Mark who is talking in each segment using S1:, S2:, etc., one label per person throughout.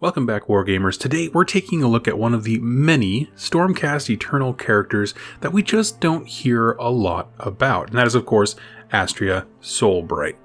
S1: Welcome back, Wargamers. Today we're taking a look at one of the many Stormcast Eternal characters that we just don't hear a lot about, and that is, of course, Astria Soulbrite.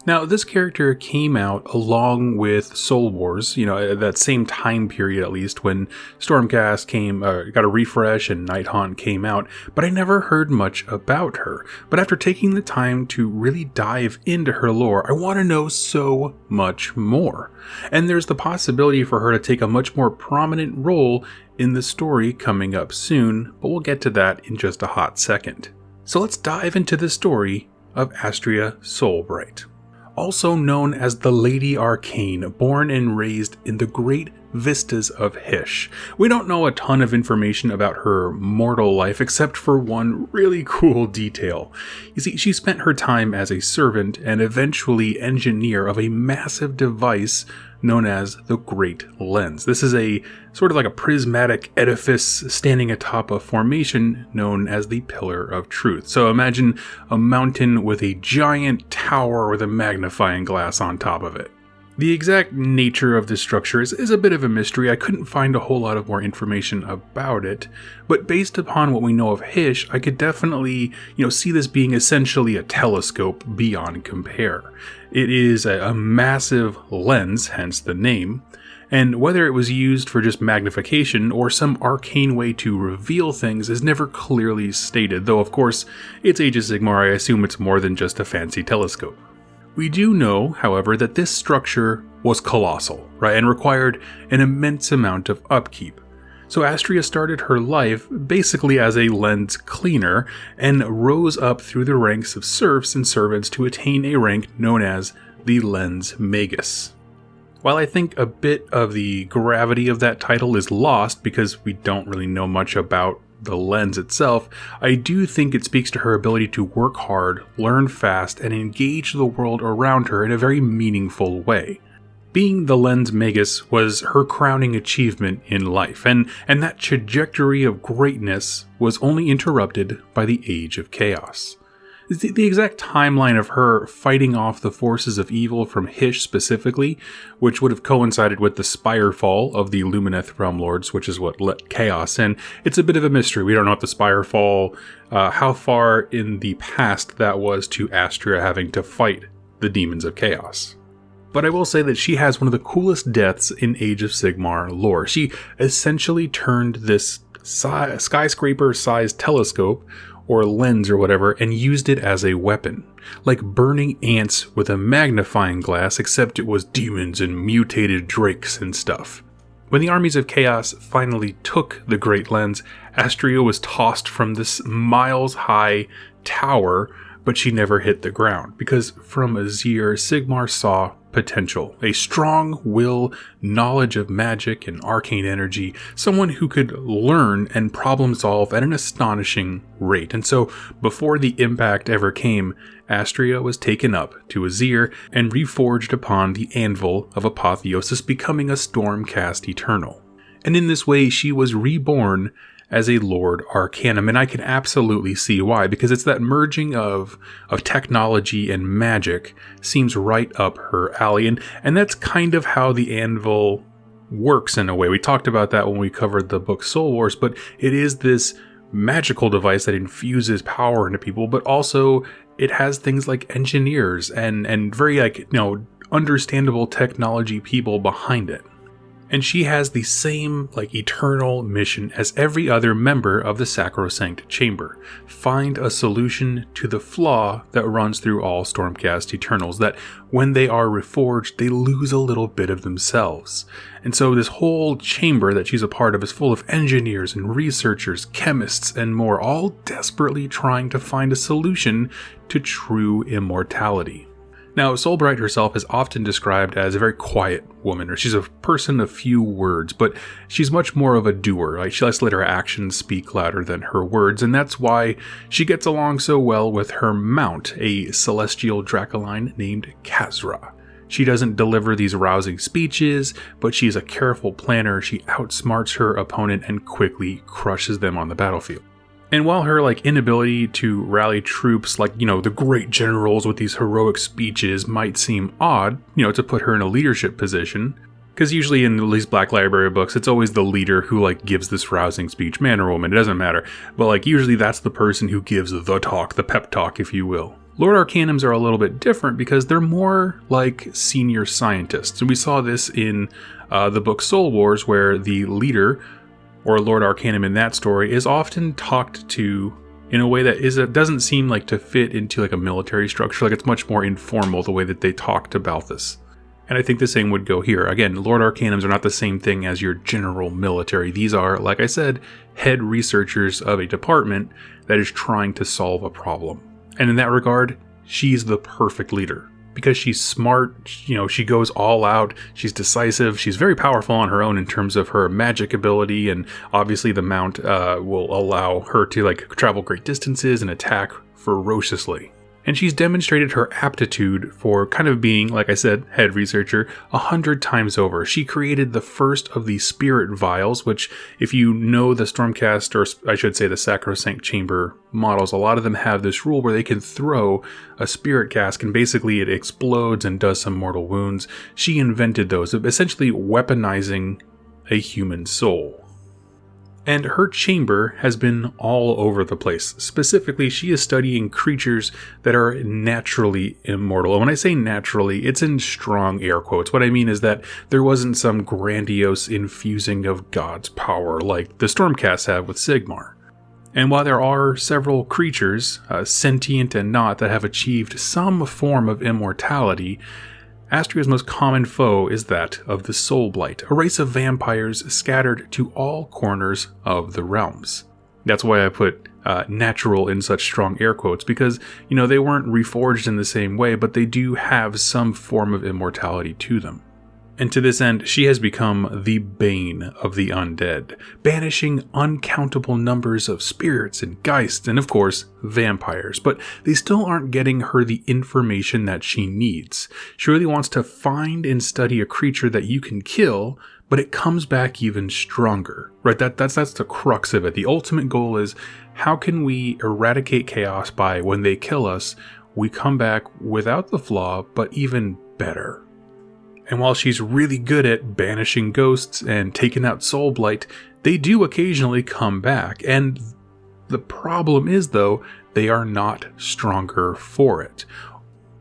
S1: Now, this character came out along with Soul Wars, at that same time period at least, when Stormcast got a refresh and Nighthaunt came out, but I never heard much about her. But after taking the time to really dive into her lore, I want to know so much more. And there's the possibility for her to take a much more prominent role in the story coming up soon, but we'll get to that in just a hot second. So let's dive into the story of Astria Soulbrite. Also known as the Lady Arcane, born and raised in the great vistas of Hysh. We don't know a ton of information about her mortal life except for one really cool detail. You see, she spent her time as a servant and eventually engineer of a massive device known as the Great Lens. This is a sort of like a prismatic edifice standing atop a formation known as the Pillar of Truth. So imagine a mountain with a giant tower with a magnifying glass on top of it. The exact nature of this structure is a bit of a mystery. I couldn't find a whole lot of more information about it, but based upon what we know of Hysh, I could definitely, see this being essentially a telescope beyond compare. It is a massive lens, hence the name, and whether it was used for just magnification or some arcane way to reveal things is never clearly stated, though of course, it's Age of Sigmar, I assume it's more than just a fancy telescope. We do know, however, that this structure was colossal, right, and required an immense amount of upkeep. So Astria started her life basically as a lens cleaner and rose up through the ranks of serfs and servants to attain a rank known as the Lens Magus. While I think a bit of the gravity of that title is lost because we don't really know much about the lens itself, I do think it speaks to her ability to work hard, learn fast, and engage the world around her in a very meaningful way. Being the Lens Magus was her crowning achievement in life, and that trajectory of greatness was only interrupted by the Age of Chaos. The exact timeline of her fighting off the forces of evil from Hysh specifically, which would have coincided with the Spire fall of the Lumineth Realm Lords, which is what let Chaos in, it's a bit of a mystery. We don't know if the Spire fall, how far in the past that was to Astria having to fight the demons of Chaos. But I will say that she has one of the coolest deaths in Age of Sigmar lore. She essentially turned this skyscraper-sized telescope, or lens or whatever, and used it as a weapon. Like burning ants with a magnifying glass, except it was demons and mutated drakes and stuff. When the armies of Chaos finally took the Great Lens, Astria was tossed from this miles-high tower, but she never hit the ground, because from Azir, Sigmar saw potential, a strong will, knowledge of magic and arcane energy, someone who could learn and problem solve at an astonishing rate. And so, before the impact ever came, Astria was taken up to Azir and reforged upon the anvil of apotheosis, becoming a Stormcast Eternal. And in this way, she was reborn as a Lord-Arcanum, and I can absolutely see why, because it's that merging of technology and magic seems right up her alley, and that's kind of how the anvil works in a way. We talked about that when we covered the book Soul Wars, but it is this magical device that infuses power into people, but also it has things like engineers and very understandable technology people behind it. And she has the same, eternal mission as every other member of the Sacrosanct Chamber. Find a solution to the flaw that runs through all Stormcast Eternals, that when they are reforged, they lose a little bit of themselves. And so this whole chamber that she's a part of is full of engineers and researchers, chemists, and more, all desperately trying to find a solution to true immortality. Now, Soulbright herself is often described as a very quiet woman, or she's a person of few words, but she's much more of a doer. She likes to let her actions speak louder than her words, and that's why she gets along so well with her mount, a celestial Dracoline named Khazra. She doesn't deliver these rousing speeches, but she's a careful planner. She outsmarts her opponent and quickly crushes them on the battlefield. And while her inability to rally troops the great generals with these heroic speeches might seem odd, to put her in a leadership position, Because usually in these Black Library books, it's always the leader who like gives this rousing speech, man or woman, it doesn't matter. But like usually that's the person who gives the talk, the pep talk, if you will. Lord-Arcanums are a little bit different because they're more like senior scientists. And we saw this in the book Soul Wars, where the leader, or Lord-Arcanum in that story, is often talked to in a way that doesn't seem like to fit into like a military structure. Like it's much more informal the way that they talked about this. And I think the same would go here. Again, Lord-Arcanums are not the same thing as your general military. These are, like I said, head researchers of a department that is trying to solve a problem. And in that regard, she's the perfect leader. Because she's smart, she goes all out, she's decisive, she's very powerful on her own in terms of her magic ability, and obviously the mount will allow her to like travel great distances and attack ferociously. And she's demonstrated her aptitude for kind of being, like I said, head researcher 100 times over. She created the first of the Spirit Vials, which if you know the Stormcast, or I should say the Sacrosanct Chamber models, a lot of them have this rule where they can throw a spirit cask and basically it explodes and does some mortal wounds. She invented those, essentially weaponizing a human soul. And her chamber has been all over the place. Specifically, she is studying creatures that are naturally immortal. And when I say naturally, it's in strong air quotes. What I mean is that there wasn't some grandiose infusing of God's power like the Stormcasts have with Sigmar. And while there are several creatures, sentient and not, that have achieved some form of immortality, Astria's most common foe is that of the Soulblight, a race of vampires scattered to all corners of the realms. That's why I put natural in such strong air quotes, because, they weren't reforged in the same way, but they do have some form of immortality to them. And to this end, she has become the bane of the undead, banishing uncountable numbers of spirits and geists, and of course, vampires. But they still aren't getting her the information that she needs. She really wants to find and study a creature that you can kill, but it comes back even stronger, right? That's the crux of it. The ultimate goal is, how can we eradicate chaos by, when they kill us, we come back without the flaw, but even better. And while she's really good at banishing ghosts and taking out Soulblight, they do occasionally come back. And the problem is, though, they are not stronger for it.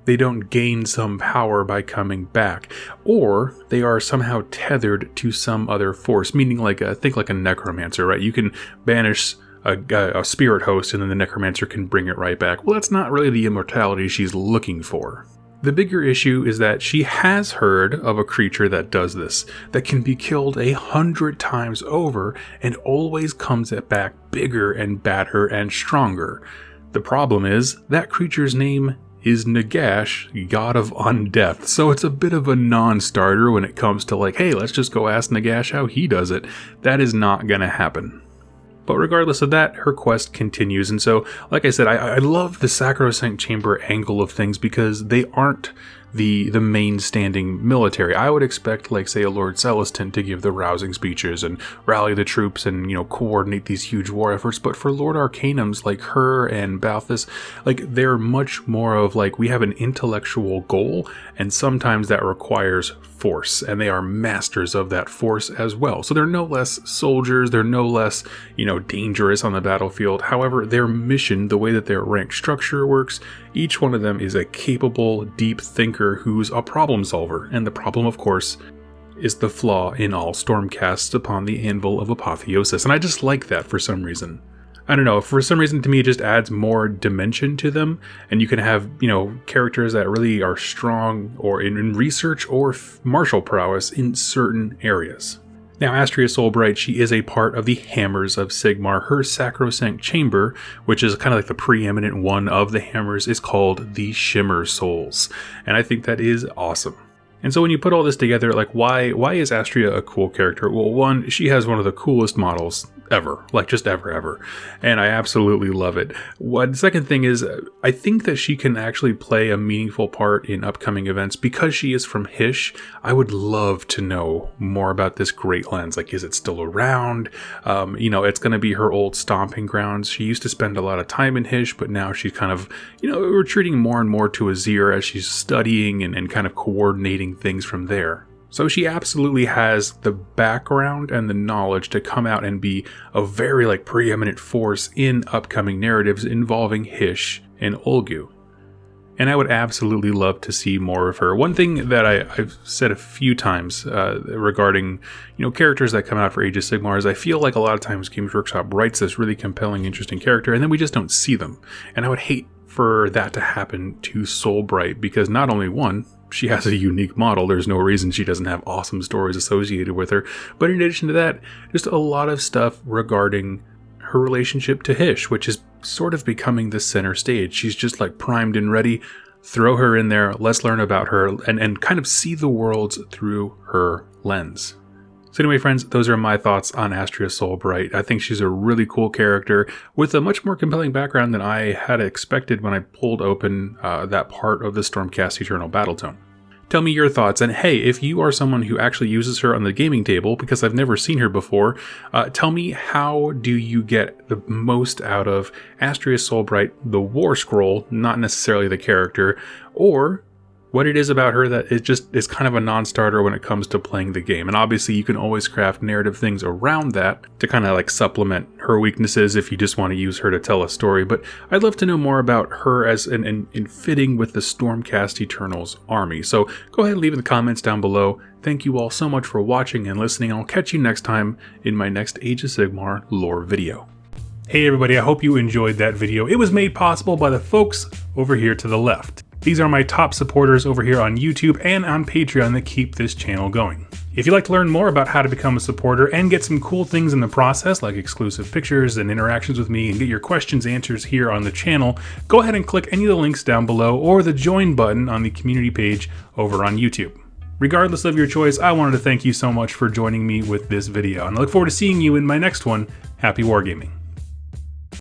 S1: They don't gain some power by coming back. Or they are somehow tethered to some other force, meaning think like a necromancer, right? You can banish a spirit host and then the necromancer can bring it right back. Well, that's not really the immortality she's looking for. The bigger issue is that she has heard of a creature that does this, that can be killed 100 times over and always comes back bigger and badder and stronger. The problem is, that creature's name is Nagash, god of undeath, so it's a bit of a non-starter when it comes to hey, let's just go ask Nagash how he does it. That is not gonna happen. But regardless of that, her quest continues. And so, like I said, I love the Sacrosanct Chamber angle of things because they aren't the main standing military. I would expect, say, a Lord Celestin to give the rousing speeches and rally the troops and, coordinate these huge war efforts. But for Lord-Arcanums like her and Balthus, they're much more of we have an intellectual goal, and sometimes that requires force, and they are masters of that force as well. So they're no less soldiers, they're no less, dangerous on the battlefield. However, their mission, the way that their rank structure works, each one of them is a capable, deep thinker who's a problem solver. And the problem, of course, is the flaw in all Stormcasts upon the anvil of apotheosis. And I just like that for some reason. I don't know, for some reason to me it just adds more dimension to them, and you can have, characters that really are strong or in research or martial prowess in certain areas. Now, Astria Soulbrite, she is a part of the Hammers of Sigmar. Her Sacrosanct Chamber, which is kind of the preeminent one of the Hammers, is called the Shimmersouls, and I think that is awesome. And so when you put all this together, why is Astria a cool character? Well, one, she has one of the coolest models ever, just ever. And I absolutely love it. The second thing is, I think that she can actually play a meaningful part in upcoming events because she is from Hysh. I would love to know more about this great lands. Is it still around? It's going to be her old stomping grounds. She used to spend a lot of time in Hysh, but now she's kind of, retreating more and more to Azir as she's studying and kind of coordinating things from there. So she absolutely has the background and the knowledge to come out and be a very preeminent force in upcoming narratives involving Hysh and Olgu. And I would absolutely love to see more of her. One thing that I've said a few times regarding characters that come out for Age of Sigmar is I feel like a lot of times Games Workshop writes this really compelling, interesting character, and then we just don't see them. And I would hate for that to happen to Soulbrite, because not only one, she has a unique model. There's no reason she doesn't have awesome stories associated with her. But in addition to that, just a lot of stuff regarding her relationship to Hysh, which is sort of becoming the center stage. She's just primed and ready. Throw her in there. Let's learn about her and kind of see the worlds through her lens. So anyway, friends, those are my thoughts on Astria Soulbrite. I think she's a really cool character with a much more compelling background than I had expected when I pulled open that part of the Stormcast Eternal Battletome. Tell me your thoughts, and hey, if you are someone who actually uses her on the gaming table, because I've never seen her before, tell me, how do you get the most out of Astria Soulbrite, the War Scroll, not necessarily the character, or what it is about her that it just is kind of a non-starter when it comes to playing the game. And obviously you can always craft narrative things around that to kind of supplement her weaknesses if you just want to use her to tell a story. But I'd love to know more about her as in fitting with the Stormcast Eternals army. So go ahead and leave in the comments down below. Thank you all so much for watching and listening. I'll catch you next time in my next Age of Sigmar lore video. Hey everybody, I hope you enjoyed that video. It was made possible by the folks over here to the left. These are my top supporters over here on YouTube and on Patreon that keep this channel going. If you'd like to learn more about how to become a supporter and get some cool things in the process, like exclusive pictures and interactions with me, and get your questions answered here on the channel, go ahead and click any of the links down below or the join button on the community page over on YouTube. Regardless of your choice, I wanted to thank you so much for joining me with this video, and I look forward to seeing you in my next one. Happy wargaming.